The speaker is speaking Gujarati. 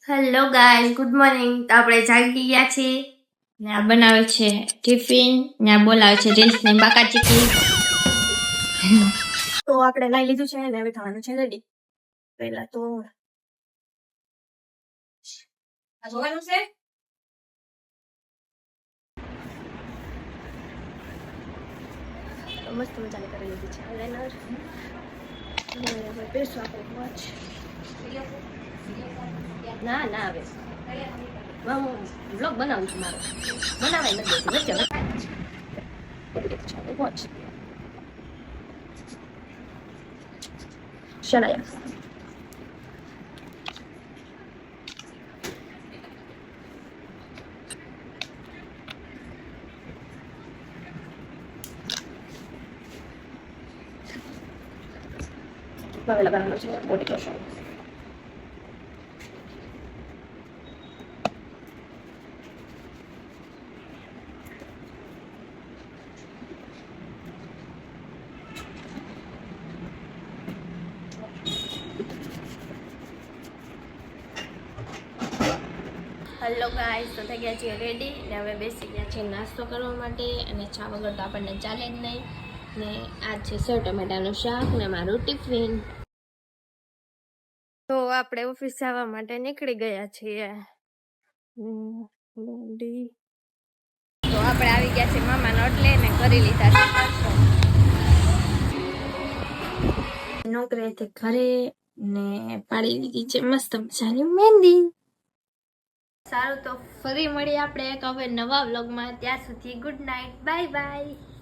Hello guys, good morning. તો આપણે જાગી ગયા છીએ ને આ બનાવે છે ટિફિન ને આ બોલાવે છે રીલ્સ ને બાકા ચીકી. તો આપણે લઈ લીધું છે ને હવે થવાનું છે રેડી. પહેલા તો આ જોવાનું છે. તો મસ્ત મજાની કરી લીધી છે આઈલાઈનર ને હવે પેસ્ટ આપણે વોચ ના ના આવે હું બ્લોગ બનાવું છું મારો બનાવાય નથી વચ્ચે વોચ શરાયા હવે લગાવવાનો છે બોડી લોશન. હેલો ગાઈસ, તો થઈ ગયા છીએ રેડી ને હવે બેસી ગયા છીએ નાસ્તો કરવા માટે અને ચા વગર તો આપણને ચાલે જ નહીં ને આ છે સેવ ટમેટાનું શાક ને મારું ટિફિન. તો આપણે ઓફિસ જવા માટે નીકળી ગયા છીએ. તો આપણે આવી ગયા છીએ મામાના ઓટલે ને કરી લીધા છે નોકરીએથી ઘરે ને પાડી દીધી છે મસ્ત મજાની મહેંદી. સારું, તો ફરી મળીએ આપણે એક હવે નવા વ્લોગમાં. ત્યાં સુધી ગુડ નાઇટ, બાય બાય.